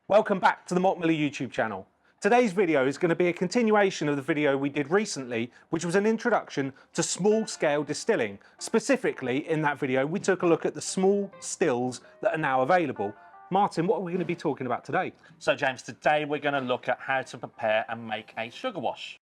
Welcome back to the Malt Miller YouTube channel. Today's video is going to be a continuation of the video we did recently, which was an introduction to small-scale distilling. Specifically, in that video, we took a look at the small stills that are now available. Martin, what are we going to be talking about today? So James, today we're going to look at how to prepare and make a sugar wash.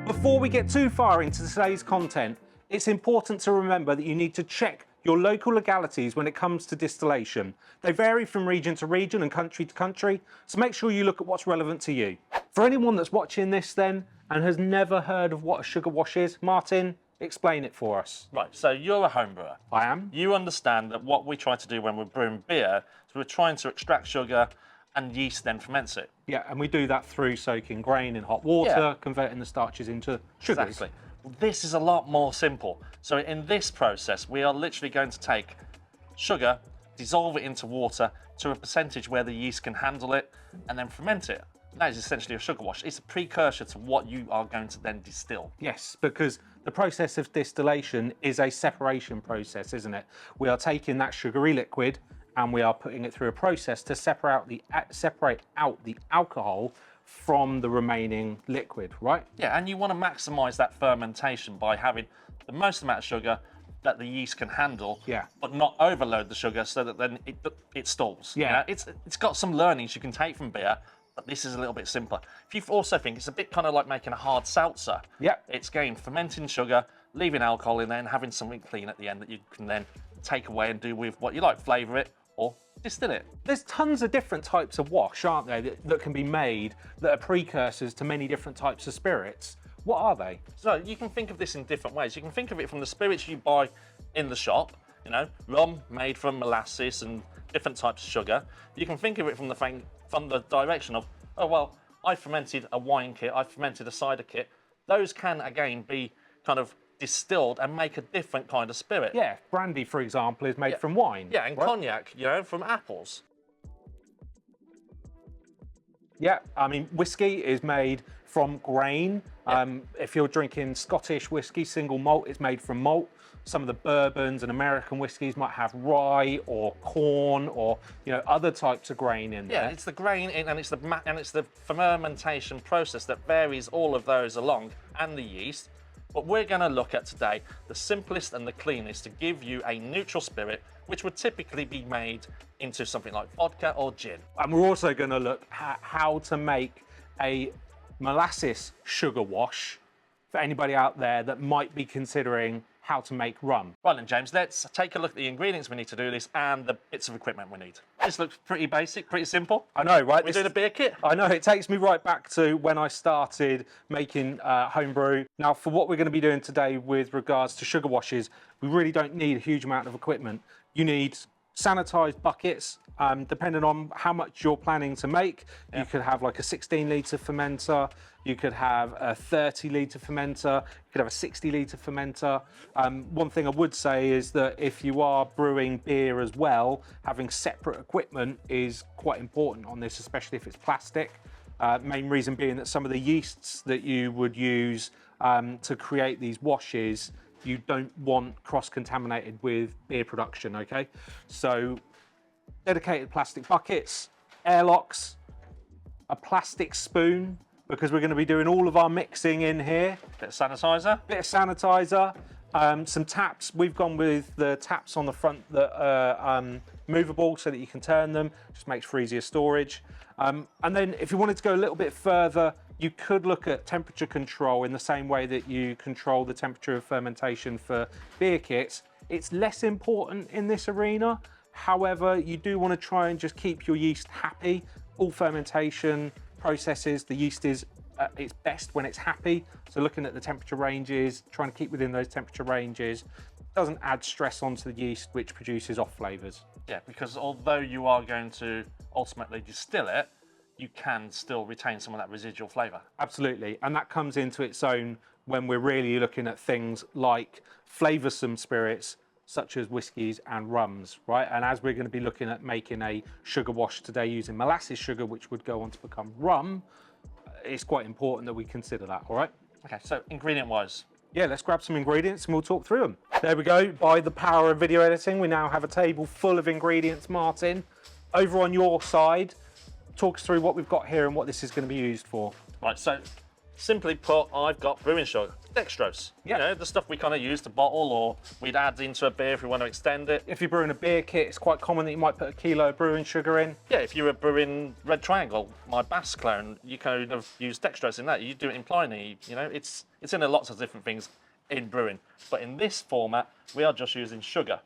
Before we get too far into today's content, it's important to remember that you need to check your local legalities when it comes to distillation. They vary from region to region and country to country, so make sure you look at what's relevant to you. For anyone that's watching this then and has never heard of what a sugar wash is, Martin, explain it for us. Right, so you're a home brewer. I am. You understand that what we try to do when we're brewing beer is we're trying to extract sugar and yeast then ferments it. Yeah, and we do that through soaking grain in hot water, converting the starches into sugars. Exactly. Well, this is a lot more simple. So in this process, we are literally going to take sugar, dissolve it into water to a percentage where the yeast can handle it, and then ferment it. That is essentially a sugar wash. It's a precursor to what you are going to then distill. Yes, because the process of distillation is a separation process, isn't it? We are taking that sugary liquid and we are putting it through a process to separate out the alcohol from the remaining liquid, right? Yeah, and you want to maximize that fermentation by having the most amount of sugar that the yeast can handle, but not overload the sugar so that then it stalls. Yeah. You know, it's got some learnings you can take from beer, but this is a little bit simpler. If you also think it's a bit kind of like making a hard seltzer. Yeah. It's again fermenting sugar, leaving alcohol in there and having something clean at the end that you can then take away and do with what you like, flavor it or distill it. There's tons of different types of wash, aren't there, that can be made that are precursors to many different types of spirits. What are they? So you can think of this in different ways. You can think of it from the spirits you buy in the shop, you know, rum made from molasses and different types of sugar. You can think of it from the direction of, oh, well, I fermented a wine kit, I fermented a cider kit. Those can, again, be kind of distilled and make a different kind of spirit. Yeah, brandy, for example, is made from wine. Yeah, and cognac, you know, from apples. Yeah, I mean, whiskey is made from grain. If you're drinking Scottish whiskey, single malt, it's made from malt. Some of the bourbons and American whiskies might have rye or corn or, you know, other types of grain in there. Yeah, it's the grain and it's the fermentation process that varies all of those along, and the yeast. But we're going to look at today the simplest and the cleanest to give you a neutral spirit, which would typically be made into something like vodka or gin. And we're also going to look at how to make a molasses sugar wash for anybody out there that might be considering how to make rum. Right then, James, let's take a look at the ingredients we need to do this and the bits of equipment we need. This looks pretty basic, pretty simple. I know, right? We're doing a beer kit. I know, it takes me right back to when I started making homebrew. Now, for what we're going to be doing today with regards to sugar washes, we really don't need a huge amount of equipment. You need sanitized buckets, depending on how much you're planning to make. You could have like a 16-litre fermenter, you could have a 30-litre fermenter, you could have a 60-litre fermenter. One thing I would say is that if you are brewing beer as well, having separate equipment is quite important on this, especially if it's plastic. Main reason being that some of the yeasts that you would use to create these washes, you don't want cross-contaminated with beer production, okay? So dedicated plastic buckets, airlocks, a plastic spoon, because we're going to be doing all of our mixing in here. Bit of sanitizer. Bit of sanitizer, some taps. We've gone with the taps on the front that are movable so that you can turn them, just makes for easier storage. And then if you wanted to go a little bit further, you could look at temperature control in the same way that you control the temperature of fermentation for beer kits. It's less important in this arena. However, you do want to try and just keep your yeast happy. All fermentation processes, the yeast is its best when it's happy. So looking at the temperature ranges, trying to keep within those temperature ranges, doesn't add stress onto the yeast, which produces off flavors. Yeah, because although you are going to ultimately distill it, you can still retain some of that residual flavor. Absolutely, and that comes into its own when we're really looking at things like flavorsome spirits such as whiskies and rums, right? And as we're going to be looking at making a sugar wash today using molasses sugar, which would go on to become rum, it's quite important that we consider that, all right? Okay, so ingredient-wise. Yeah, let's grab some ingredients and we'll talk through them. There we go. By the power of video editing, we now have a table full of ingredients. Martin, over on your side, talk us through what we've got here and what this is going to be used for. Right, so simply put, I've got brewing sugar, dextrose. Yeah. You know, the stuff we kind of use to bottle, or we'd add into a beer if we want to extend it. If you're brewing a beer kit, it's quite common that you might put a kilo of brewing sugar in. Yeah, if you were brewing Red Triangle, my Bass clone, you kind of use dextrose in that. You do it in Pliny, you know, it's in a lots of different things in brewing. But in this format, we are just using sugar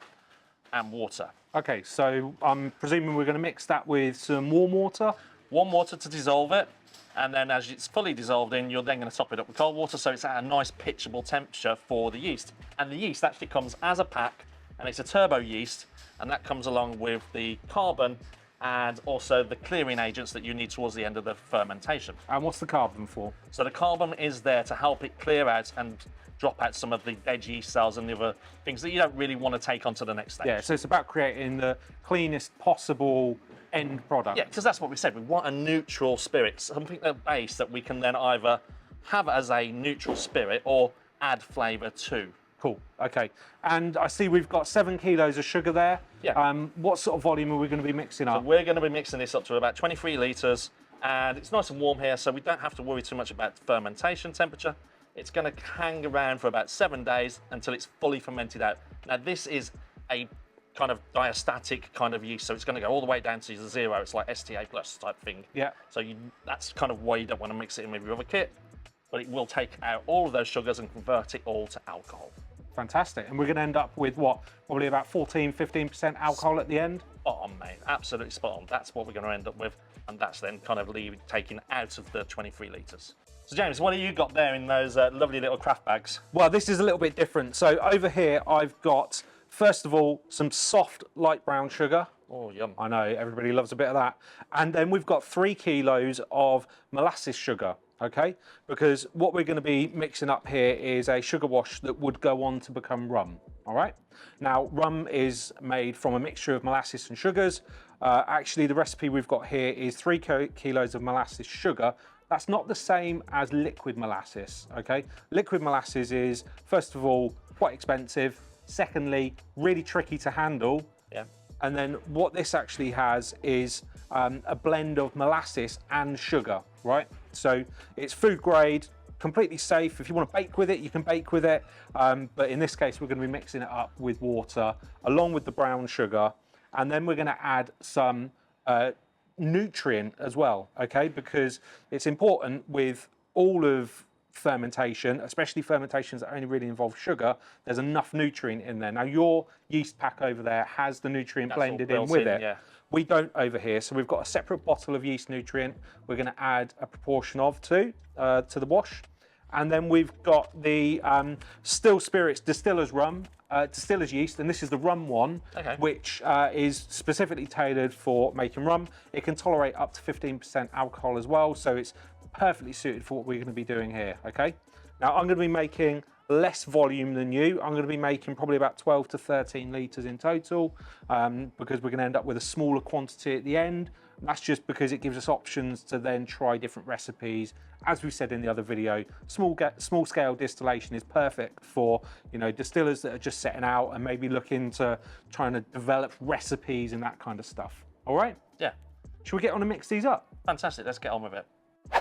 and water. Okay, so I'm presuming we're going to mix that with some warm water. Warm water to dissolve it, and then as it's fully dissolved in, you're then going to top it up with cold water so it's at a nice pitchable temperature for the yeast. And the yeast actually comes as a pack, and it's a turbo yeast, and that comes along with the carbon and also the clearing agents that you need towards the end of the fermentation. And what's the carbon for? So the carbon is there to help it clear out and drop out some of the dead yeast cells and the other things that you don't really want to take onto the next stage. Yeah, so it's about creating the cleanest possible end product. Yeah, because that's what we said. We want a neutral spirit, something at base that we can then either have as a neutral spirit or add flavour to. Cool, okay. And I see we've got 7 kilos of sugar there. Yeah. What sort of volume are we going to be mixing up? We're going to be mixing this up to about 23 litres, and it's nice and warm here, so we don't have to worry too much about fermentation temperature. It's going to hang around for about 7 days until it's fully fermented out. Now, this is a kind of diastatic kind of yeast, so it's going to go all the way down to 0. It's like STA plus type thing. Yeah. So that's kind of why you don't want to mix it in with your other kit, but it will take out all of those sugars and convert it all to alcohol. Fantastic. And we're going to end up with what? Probably about 14-15% alcohol at the end? Spot on, mate. Absolutely spot on. That's what we're going to end up with, and that's then kind of taking out of the 23 litres. So James, what have you got there in those lovely little craft bags? Well, this is a little bit different. So over here, I've got, first of all, some soft light brown sugar. Oh, yum. I know, everybody loves a bit of that. And then we've got 3 kilos of molasses sugar, okay? Because what we're going to be mixing up here is a sugar wash that would go on to become rum, all right? Now, rum is made from a mixture of molasses and sugars. Actually, the recipe we've got here is 3 kilos of molasses sugar. That's not the same as liquid molasses, okay? Liquid molasses is, first of all, quite expensive. Secondly, really tricky to handle. Yeah. And then what this actually has is a blend of molasses and sugar, right? So it's food grade, completely safe. If you want to bake with it, you can bake with it. But in this case, we're going to be mixing it up with water along with the brown sugar. And then we're going to add some nutrient as well, okay? Because it's important with all of fermentation, especially fermentations that only really involve sugar, there's enough nutrient in there. Now your yeast pack over there has the nutrient blended in with it. Yeah. We don't over here, so we've got a separate bottle of yeast nutrient we're going to add a proportion of to the wash. And then we've got the Still Spirits distiller's rum, distiller's yeast, and this is the rum one, Okay. which is specifically tailored for making rum. It can tolerate up to 15% alcohol as well, so it's perfectly suited for what we're going to be doing here, okay? Now, I'm going to be making less volume than you. I'm going to be making probably about 12 to 13 litres in total because we're going to end up with a smaller quantity at the end. And that's just because it gives us options to then try different recipes. As we said in the other video, small scale distillation is perfect for, you know, distillers that are just setting out and maybe looking to trying to develop recipes and that kind of stuff. All right? Yeah. Should we get on and mix these up? Fantastic. Let's get on with it.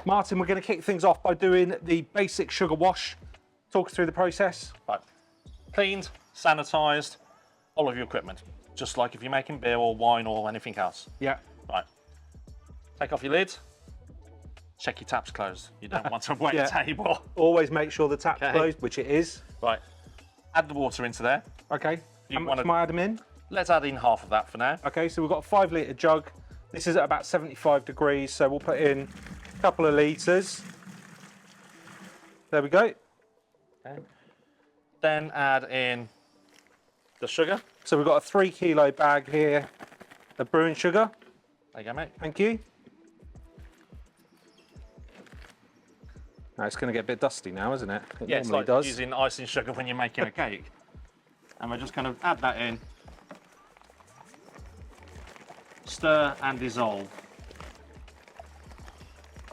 Martin, we're going to kick things off by doing the basic sugar wash. Talk us through the process. Right. Cleaned, sanitized, all of your equipment. Just like if you're making beer or wine or anything else. Yeah. Right. Take off your lid. Check your tap's closed. You don't want to wet Yeah. a table. Always make sure the tap's Okay. closed, which it is. Right. Add the water into there. Okay. You How much wanna- am I add them in? Let's add in half of that for now. Okay, so we've got a 5 litre jug. This is at about 75 degrees, so we'll put in a couple of litres. There we go. Okay. Then add in the sugar. So we've got a 3 kilo bag here of brewing sugar. There you go, mate. Thank you. Now it's going to get a bit dusty now, isn't it? It Yeah, it's normally like does. using icing sugar when you're making a cake. And we're just going to add that in. Stir and dissolve.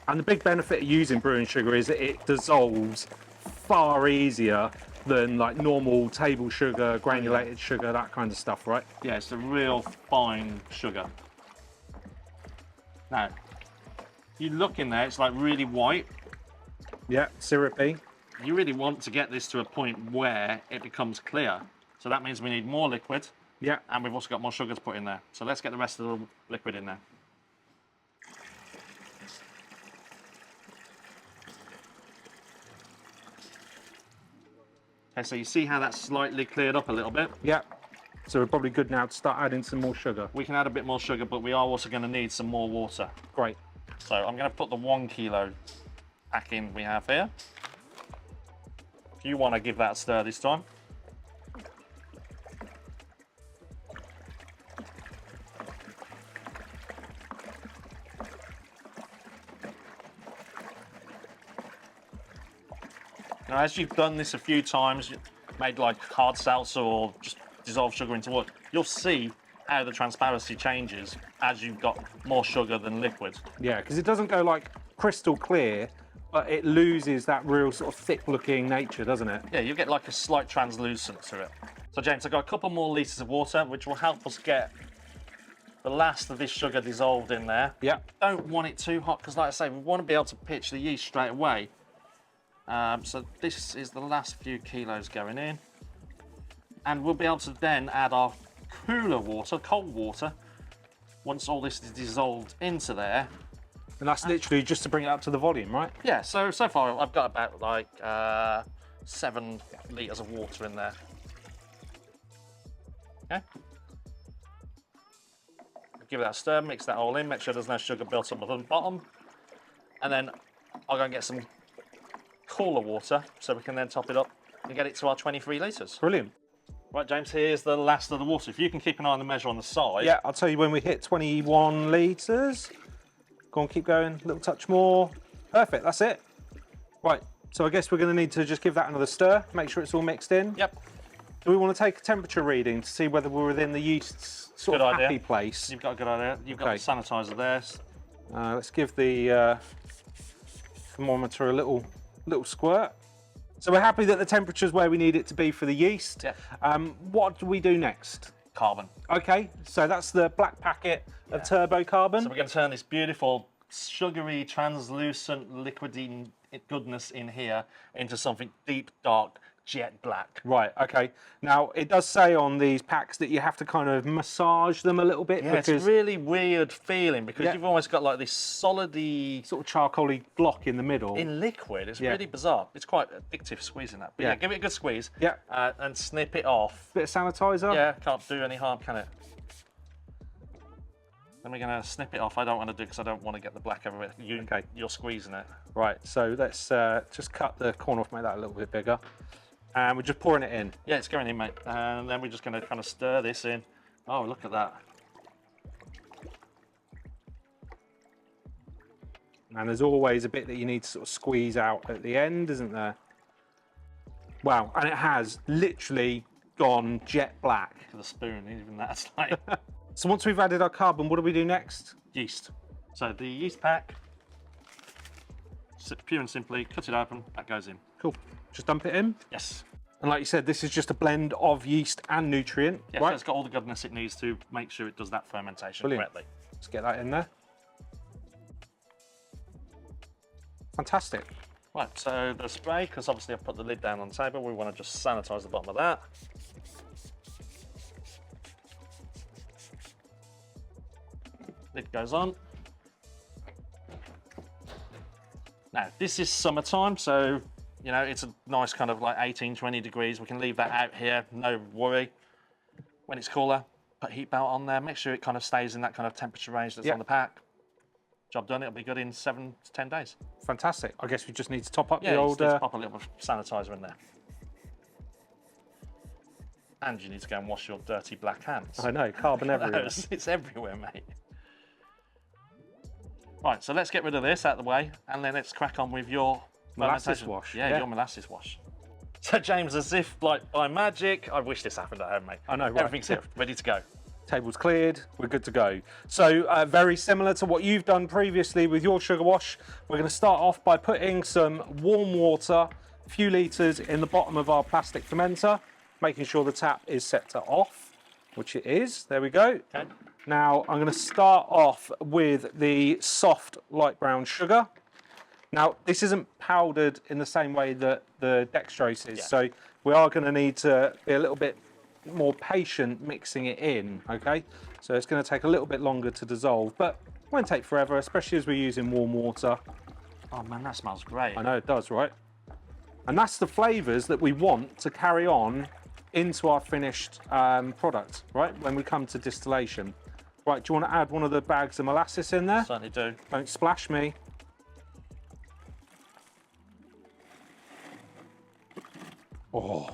And the big benefit of using brewing sugar is that it dissolves far easier than like normal table sugar, granulated sugar, that kind of stuff, right? Yeah, it's a real fine sugar. Now, you look in there, it's like really white. Yeah, syrupy. You really want to get this to a point where it becomes clear. So that means we need more liquid. Yeah. And we've also got more sugar to put in there. So let's get the rest of the liquid in there. Okay, so you see how that's slightly cleared up a little bit? Yeah. So we're probably good now to start adding some more sugar. We can add a bit more sugar, but we are also going to need some more water. Great. So I'm going to put the 1 kilo pack in we have here. If you want to give that a stir this time. Now, as you've done this a few times, made like hard seltzer or just dissolve sugar into water, you'll see how the transparency changes as you've got more sugar than liquid. Yeah, because it doesn't go like crystal clear, but it loses that real sort of thick looking nature, doesn't it? Yeah, you get like a slight translucence to it. So James, I've got a couple more litres of water, which will help us get the last of this sugar dissolved in there. Yeah. Don't want it too hot, because like I say, we want to be able to pitch the yeast straight away. So this is the last few kilos going in. And we'll be able to then add our cooler water, cold water, once all this is dissolved into there. And that's literally just to bring it up to the volume, right? Yeah, so far I've got about like 7 litres of water in there. Okay. Give that a stir, mix that all in, make sure there's no sugar built up at the bottom. And then I'll go and get some cooler water so we can then top it up and get it to our 23 litres. Brilliant. Right, James, here's the last of the water. If you can keep an eye on the measure on the side. Yeah, I'll tell you when we hit 21 litres. Go on, keep going, a little touch more. Perfect, that's it. Right, so I guess we're going to need to just give that another stir, make sure it's all mixed in. Yep. Do we want to take a temperature reading to see whether we're within the yeast's sort of happy place? You've got a good idea. You've got the sanitizer there. Let's give the thermometer a little squirt. So we're happy that the temperature's where we need it to be for the yeast. Yeah. What do we do next? Carbon. Okay, so that's the black packet of turbo carbon. So we're going to turn this beautiful, sugary, translucent, liquidy goodness in here into something deep, dark, jet black. Right, okay. Now, it does say on these packs that you have to kind of massage them a little bit. Yeah, because it's a really weird feeling because you've almost got like this solidy sort of charcoaly block in the middle. in liquid. It's really bizarre. It's quite addictive squeezing that. But yeah, give it a good squeeze. Yeah. And snip it off. Bit of sanitizer. Yeah, can't do any harm, can it? Then we're going to snip it off. I don't want to do it because I don't want to get the black everywhere. You're squeezing it. Right, so let's just cut the corner off, make that a little bit bigger. And we're just pouring it in. Yeah, it's going in, mate. And then we're just going to kind of stir this in. Oh, look at that. And there's always a bit that you need to sort of squeeze out at the end, isn't there? Wow, and it has literally gone jet black. To the spoon, even that's like... So once we've added our carbon, what do we do next? Yeast. So the yeast pack, pure and simply, cut it open, that goes in. Cool. Just dump it in. Yes. And like you said, this is just a blend of yeast and nutrient. Yeah, right? so it's got all the goodness it needs to make sure it does that fermentation correctly. Let's get that in there. Fantastic. Right, so the spray, because obviously I've put the lid down on the table, we want to just sanitize the bottom of that. Lid goes on. Now, this is summertime, so you know, it's a nice kind of like 18, 20 degrees. We can leave that out here, no worry. When it's cooler, put heat belt on there, make sure it kind of stays in that kind of temperature range that's on the pack. Job done, it'll be good in 7 to 10 days. Fantastic. I guess we just need to top up Yeah, the you old... just need to pop a little sanitizer in there. And you need to go and wash your dirty black hands. I know, carbon everywhere. It's everywhere, mate. Right, so let's get rid of this out of the way, and then let's crack on with your Molasses fermentation. wash. Yeah, your molasses wash. So James, as if like by magic, I wish this happened at home, mate. I know, right? Everything's here, ready to go. Table's cleared, we're good to go. So very similar to what you've done previously with your sugar wash, we're going to start off by putting some warm water, a few litres in the bottom of our plastic fermenter, making sure the tap is set to off, which it is. There we go. Okay. Now I'm going to start off with the soft light brown sugar. Now this isn't powdered in the same way that the dextrose is, Yeah. so we are going to need to be a little bit more patient mixing it in, okay? So it's going to take a little bit longer to dissolve, but it won't take forever, especially as we're using warm water. Oh man, that smells great. I know it does, right? And that's the flavours that we want to carry on into our finished product, right? When we come to distillation. Right, do you want to add one of the bags of molasses in there? Certainly do. Don't splash me. Oh,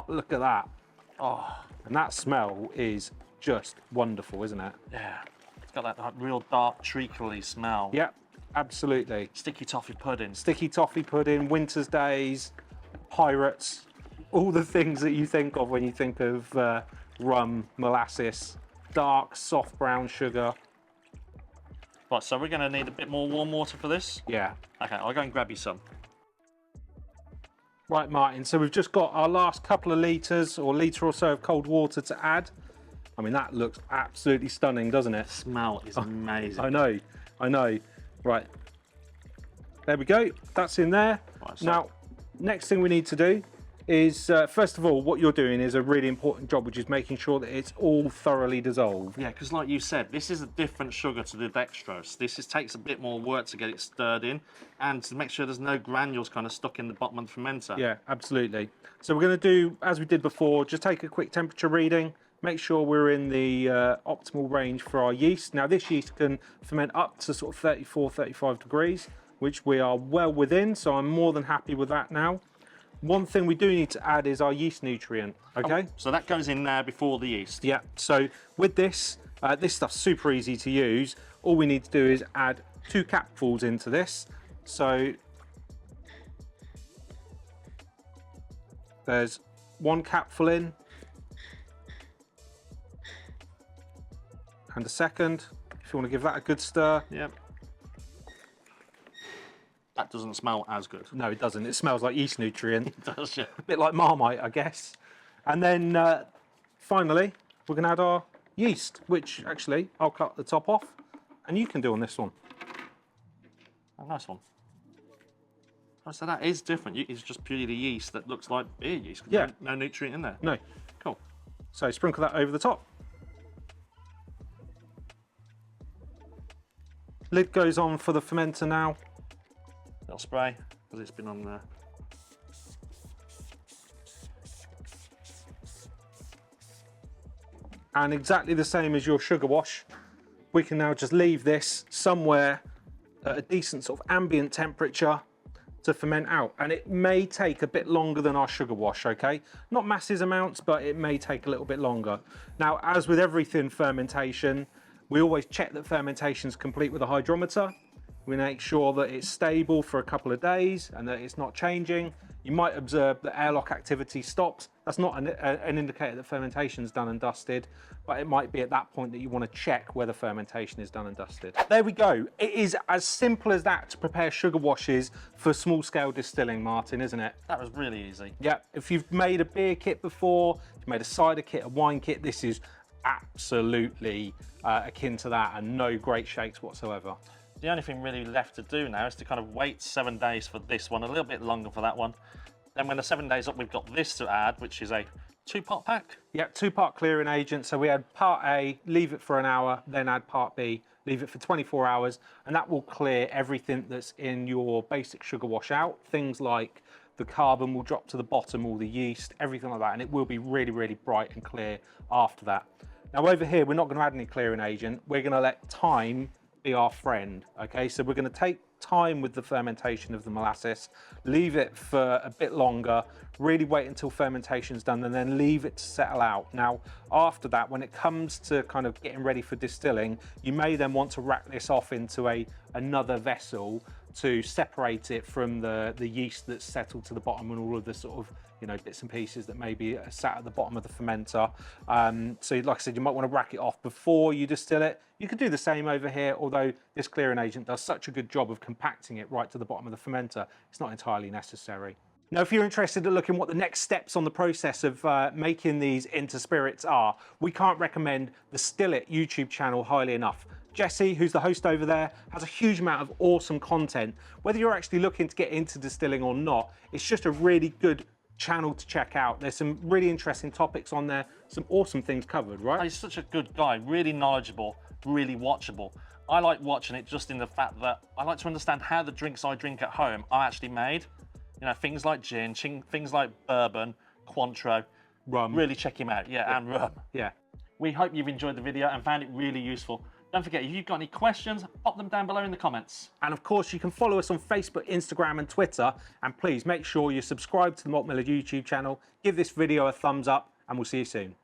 look at that. Oh, and that smell is just wonderful, isn't it? Yeah. It's got that real dark, treacly smell. Yep, absolutely. Sticky toffee pudding. Sticky toffee pudding, winter's days, pirates, all the things that you think of when you think of rum, molasses, dark, soft brown sugar. Right, so we're going to need a bit more warm water for this. Yeah. Okay, I'll go and grab you some. Right, Martin, so we've just got our last couple of litres or litre or so of cold water to add. I mean, that looks absolutely stunning, doesn't it? Smell is amazing. I know. Right, there we go. That's in there. Right, so Now, next thing we need to do is, first of all, what you're doing is a really important job, which is making sure that it's all thoroughly dissolved. yeah, because like you said, this is a different sugar to the dextrose. Takes a bit more work to get it stirred in and to make sure there's no granules kind of stuck in the bottom of the fermenter. Yeah, absolutely. So we're going to do, as we did before, just take a quick temperature reading, make sure we're in the optimal range for our yeast. Now, this yeast can ferment up to sort of 34, 35 degrees, which we are well within, so I'm more than happy with that now. One thing we do need to add is our yeast nutrient, okay? Oh, so that goes in there before the yeast. Yeah, so with this, this stuff's super easy to use. All we need to do is add 2 capfuls into this. So there's 1 capful in, and a second, if you want to give that a good stir. Yep. That doesn't smell as good. No, it doesn't. It smells like yeast nutrient. It does, yeah. A bit like Marmite, I guess. And then finally, we're going to add our yeast, which actually I'll cut the top off, and you can do on this one. Oh, nice one. Oh, so that is different. It's just purely yeast that looks like beer yeast. Yeah. No nutrient in there. No. Cool. So sprinkle that over the top. Lid goes on for the fermenter now. Little spray, because it's been on there. And exactly the same as your sugar wash, we can now just leave this somewhere at a decent sort of ambient temperature to ferment out. And it may take a bit longer than our sugar wash, okay? Not massive amounts, but it may take a little bit longer. Now, as with everything fermentation, we always check that fermentation is complete with a hydrometer. We make sure that it's stable for a couple of days and that it's not changing. You might observe that airlock activity stops. That's not an indicator that fermentation is done and dusted, but it might be at that point that you want to check whether fermentation is done and dusted. There we go. It is as simple as that to prepare sugar washes for small scale distilling, Martin, isn't it? That was really easy. Yeah, if you've made a beer kit before, if you've made a cider kit, a wine kit, this is absolutely akin to that and no great shakes whatsoever. The only thing really left to do now is to kind of wait 7 days for this one, a little bit longer for that one. Then when the 7 days up, we've got this to add, which is a 2-pot pack. Yeah, 2-part clearing agent. So we add part A, leave it for an hour, then add part B, leave it for 24 hours, and that will clear everything that's in your basic sugar wash out. Things like the carbon will drop to the bottom, all the yeast, everything like that, and it will be really, really bright and clear after that. Now over here, we're not going to add any clearing agent. We're going to let time be our friend, okay? So we're going to take time with the fermentation of the molasses, leave it for a bit longer, really wait until fermentation's done, and then leave it to settle out. Now, after that, when it comes to kind of getting ready for distilling, you may then want to rack this off into another vessel to separate it from the yeast that's settled to the bottom and all of the sort of, you know, bits and pieces that maybe are sat at the bottom of the fermenter. So like I said, you might want to rack it off before you distill it. You could do the same over here, although this clearing agent does such a good job of compacting it right to the bottom of the fermenter, it's not entirely necessary. Now, if you're interested in looking what the next steps on the process of making these into spirits are, we can't recommend the Still It YouTube channel highly enough. Jesse, who's the host over there, has a huge amount of awesome content. Whether you're actually looking to get into distilling or not, it's just a really good channel to check out. There's some really interesting topics on there, some awesome things covered, right? He's such a good guy, really knowledgeable, really watchable. I like watching it just in the fact that I like to understand how the drinks I drink at home are actually made. You know, things like gin, things like bourbon, Cointreau. Rum. Really check him out, yeah, and rum. Yeah. We hope you've enjoyed the video and found it really useful. Don't forget, if you've got any questions, pop them down below in the comments. And of course, you can follow us on Facebook, Instagram, and Twitter. And please make sure you subscribe to the Malt Miller YouTube channel, give this video a thumbs up, and we'll see you soon.